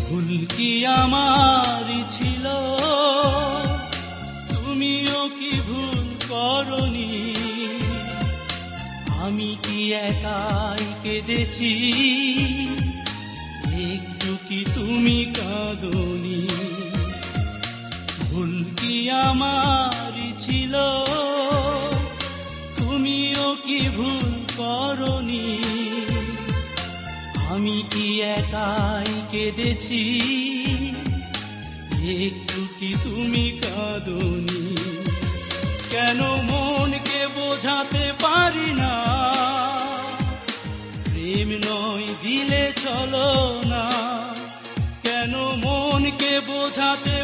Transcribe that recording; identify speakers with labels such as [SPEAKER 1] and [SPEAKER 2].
[SPEAKER 1] ভুল কি আমারই ছিল, তুমিও কি ভুল করনি? আমি কি একাই কেঁদেছি, একটু কি তুমি কাঁদনি? ভুল কি আমারই ছিল, তুমিও কি ভুল করনি? আমি কি একাই কেঁদেছি, একটু কি তুমি কাঁদনি? কেন মনকে বোঝাতে পারি না, প্রেম নয় দিলে চলো না? কেন মনকে বোঝাতে